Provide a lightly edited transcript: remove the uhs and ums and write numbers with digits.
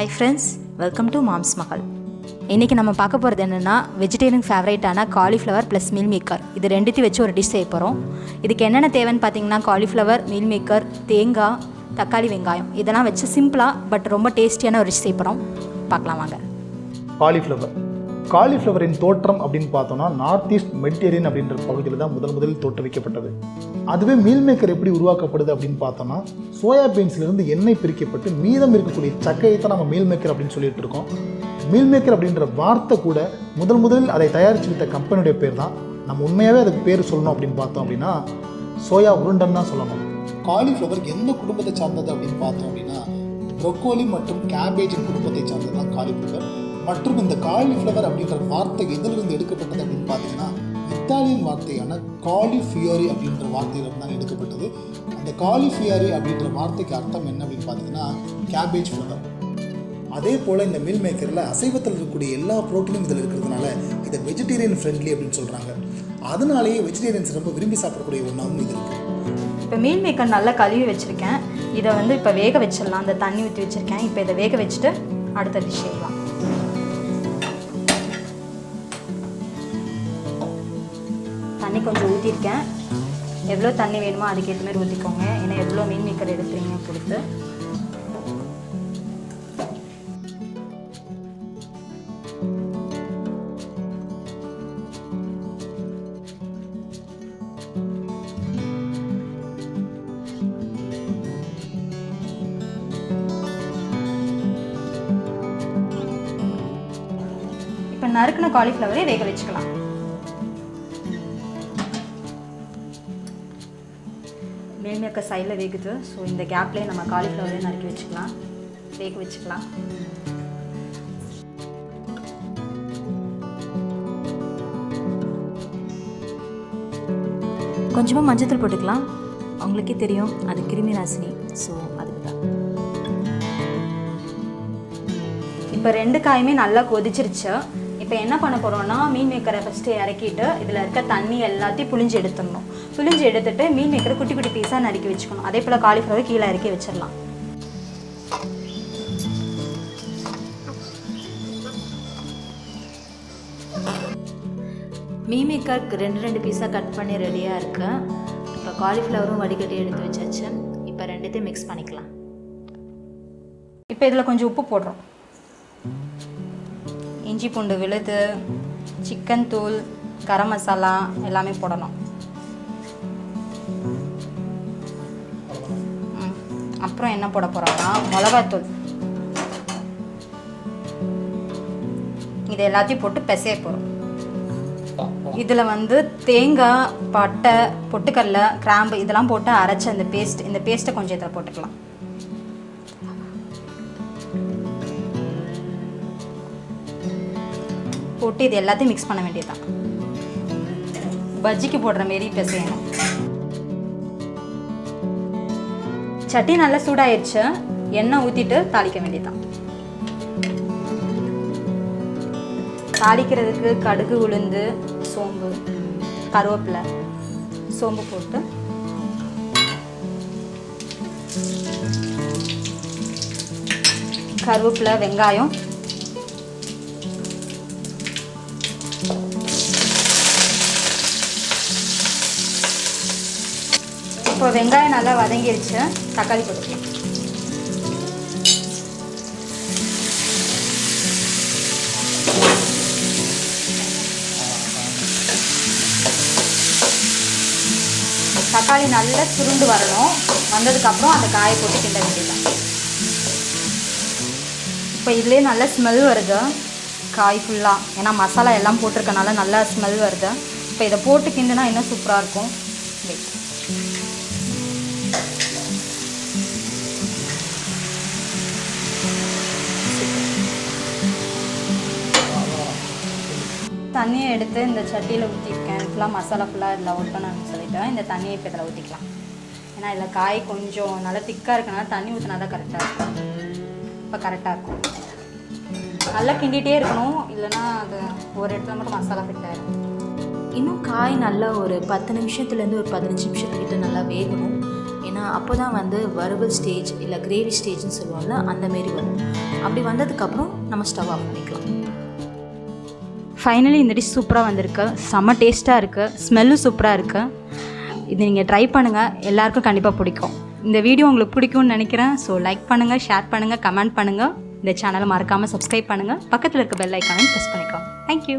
Hi friends, welcome to Mom's Magal. இன்றைக்கி நம்ம பார்க்க போகிறது என்னென்னா வெஜிடேரியன் ஃபேவரேட்டான காலிஃப்ளவர் ப்ளஸ் மீல் மேக்கர். இது ரெண்டுத்தையும் வச்சு ஒரு டிஷ் செய்ய போகிறோம். இதுக்கு என்னென்ன தேவைன்னு பார்த்தீங்கன்னா காலிஃப்ளவர், மீல் மேக்கர், தேங்காய், தக்காளி, வெங்காயம் இதெல்லாம் வச்சு சிம்பிளாக பட் ரொம்ப டேஸ்டியான ஒரு டிஷ் செய்ய போகிறோம். பார்க்கலாம் வாங்க. காலிஃப்ளவரின் தோற்றம் அப்படின்னு பார்த்தோம்னா நார்த் ஈஸ்ட் மெடிட்டேரியன் அப்படின்ற பகுதியில் தான் முதலில் தோற்றுவிக்கப்பட்டது. அதுவே மீல் மேக்கர் எப்படி உருவாக்கப்படுது அப்படின்னு பார்த்தோம்னா சோயா பீன்ஸ்லேருந்து எண்ணெய் பிரிக்கப்பட்டு மீதம் இருக்கக்கூடிய சக்கையை தான் நம்ம மீல் மேக்கர் அப்படின்னு சொல்லிட்டு இருக்கோம். மீல் மேக்கர் அப்படின்ற வார்த்தை கூட முதலில் அதை தயாரித்து விட்ட கம்பெனியுடைய பேர் தான். நம்ம உண்மையாகவே அதுக்கு பேர் சொல்லணும் அப்படின்னு பார்த்தோம் அப்படின்னா சோயா உருண்டன் தான் சொல்லணும். காலிஃப்ளவர் எந்த குடும்பத்தை சார்ந்தது அப்படின்னு பார்த்தோம் அப்படின்னா ப்ரொக்கோலி மற்றும் கேபேஜின் குடும்பத்தை சார்ந்தது தான் காலிஃப்ளவர். மற்றும் இந்த காலிஃப்ளவர் அப்படின்ற வார்த்தை எதிலிருந்து எடுக்கப்பட்டது அப்படின்னு பார்த்தீங்கன்னா இத்தாலியன் வார்த்தையான காலிஃபியோரி அப்படின்ற வார்த்தையிலிருந்து தான் எடுக்கப்பட்டது. அந்த காலிஃபியோரி அப்படின்ற வார்த்தைக்கு அர்த்தம் என்ன அப்படின்னு பார்த்தீங்கன்னா கேபேஜ் ஃப்ளவர். அதே போல் இந்த மீல் மேக்கரில் அசைவத்தில் இருக்கக்கூடிய எல்லா ப்ரோட்டீனும் இதில் இருக்கிறதுனால இதை வெஜிடேரியன் ஃப்ரெண்ட்லி அப்படின்னு சொல்கிறாங்க. அதனாலேயே வெஜிடேரியன்ஸ் ரொம்ப விரும்பி சாப்பிடக்கூடிய ஒன்றாகவும் இது இருக்குது. இப்போ மீல் மேக்கர் நல்லா கழுவி வச்சுருக்கேன். இதை இப்போ வேக வச்சிடலாம். அந்த தண்ணி ஊற்றி வச்சுருக்கேன். இப்போ இதை வேக வச்சுட்டு அடுத்த டிஷ் செய்யலாம். தண்ணி கொஞ்சம் ஊற்றிருக்கேன். எவ்வளோ தண்ணி வேணுமோ அதுக்கேற்ற மாதிரி ஊற்றிக்கோங்க. ஏன்னா எவ்வளோ மீல் மேக்கர் எடுத்துறீங்க கொடுத்து. இப்போ நறுக்கின காலிஃப்ளவரை வேக வச்சுக்கலாம். மீல் மேக்கர் சைடில் வேகுது. ஸோ இந்த கேப்லேயே நம்ம காலிஃப்ளவரே நறுக்கி வச்சுக்கலாம், வேக வச்சுக்கலாம். கொஞ்சமாக மஞ்சத்தூள் போட்டுக்கலாம். அவங்களுக்கே தெரியும் அது கிருமி நாசினி. ஸோ அதுக்கு தான். இப்போ ரெண்டு காயுமே நல்லா கொதிச்சிருச்சு. இப்போ என்ன பண்ண போகிறோம்னா மீல் மேக்கரை ஃபஸ்ட்டு இறக்கிட்டு இதில் இருக்க தண்ணி எல்லாத்தையும் புளிஞ்சு எடுத்துடணும். புளிஞ்சு எடுத்துட்டு மீல் மேக்கரை குட்டி குட்டி பீஸாக நறுக்கி வச்சுக்கணும். அதே போல் காலிஃப்ளவர் கீழே இறக்கி வச்சிடலாம். மீல் மேக்கருக்கு ரெண்டு பீஸாக கட் பண்ணி ரெடியாக இருக்கு. இப்போ காலிஃப்ளவரும் வடிகட்டி எடுத்து வச்சாச்சு. இப்போ ரெண்டுத்தையும் மிக்ஸ் பண்ணிக்கலாம். இப்போ இதில் கொஞ்சம் உப்பு போடுறோம். இஞ்சி பூண்டு விழுது, சிக்கன் தூள், கரம் மசாலா எல்லாமே போடணும். அப்புறம் என்ன போட போகிறோம்னா மிளகாத்தூள். இது எல்லாத்தையும் போட்டு பிசைய போகிறோம். இதில் தேங்காய், பட்டை, பொட்டுக்கடலை, கிராம்பு இதெல்லாம் போட்டு அரைச்ச இந்த பேஸ்ட்டை கொஞ்சம் இதில் போட்டுக்கலாம். போட்டு இது எல்லாத்தையும் மிக்ஸ் பண்ண வேண்டியதுதான். பஜ்ஜிக்கு போடுற மாரி பிசையணும். சட்டி நல்லா சூடாயிடுச்சு. எண்ணெய் ஊற்றிட்டு தாளிக்க வேண்டியதுதான். தாளிக்கிறதுக்கு கடுகு, உளுந்து, சோம்பு, கருவேப்பிலை, சோம்பு போட்டு கருவேப்பிலை, வெங்காயம், இப்போ வெங்காயம் நல்லா வதங்கிடுச்சு. தக்காளி போட்டுக்கலாம். தக்காளி நல்லா சுருண்டு வரணும். வந்ததுக்கப்புறம் அந்த காயை போட்டு கிண்ட வேண்டியதான். இப்போ இதுலேயே நல்ல ஸ்மெல் வருது காய் ஃபுல்லாக. ஏன்னா மசாலா எல்லாம் போட்டிருக்கனால நல்லா ஸ்மெல் வருது. இப்போ இதை போட்டு கிண்டுனா இன்னும் சூப்பராக இருக்கும். தண்ணியை எடுத்து இந்த சட்டியில் ஊற்றிருக்கேன். ஃபுல்லாக மசாலா ஃபுல்லாக இதில் ஒட்டணும்னு சொல்லிவிட்டு இந்த தண்ணியை இப்போ இதில் ஊற்றிக்கலாம். ஏன்னா இதில் காய் கொஞ்சம் நல்லா திக்காக இருக்கனால தண்ணி ஊற்றினா தான் கரெக்டாக இருக்கும். இப்போ கரெக்டாக இருக்கும். நல்லா கிண்டிகிட்டே இருக்கணும், இல்லைன்னா அது ஒரு இடத்துல மட்டும் மசாலா ஃபிட் ஆகிடும். இன்னும் காய் நல்லா ஒரு 10 நிமிஷத்துலேருந்து ஒரு 15 நிமிஷத்துக்கிட்ட நல்லா வேகணும். ஏன்னா ஏன்னா அப்போ தான் வந்து வறுவல் ஸ்டேஜ் இல்லை கிரேவி ஸ்டேஜ்னு சொல்லுவோம்ல அந்தமாரி வரும். அப்படி வந்ததுக்கப்புறம் நம்ம ஸ்டவ் ஆஃப் பண்ணிக்கலாம். ஃபைனலி இந்த டிஷ் சூப்பராக வந்திருக்கு. செம்ம டேஸ்ட்டாக இருக்குது, ஸ்மெல்லும் சூப்பராக இருக்குது. இது நீங்கள் ட்ரை பண்ணுங்கள், எல்லாருக்கும் கண்டிப்பாக பிடிக்கும். இந்த வீடியோ உங்களுக்கு பிடிக்கும்னு நினைக்கிறேன். ஸோ லைக் பண்ணுங்கள், ஷேர் பண்ணுங்கள், கமெண்ட் பண்ணுங்கள். இந்த சேனலை மறக்காமல் சப்ஸ்கிரைப் பண்ணுங்கள். பக்கத்தில் இருக்க பெல் ஐக்கானை ப்ரெஸ் பண்ணிக்கோங்க. தேங்க்யூ.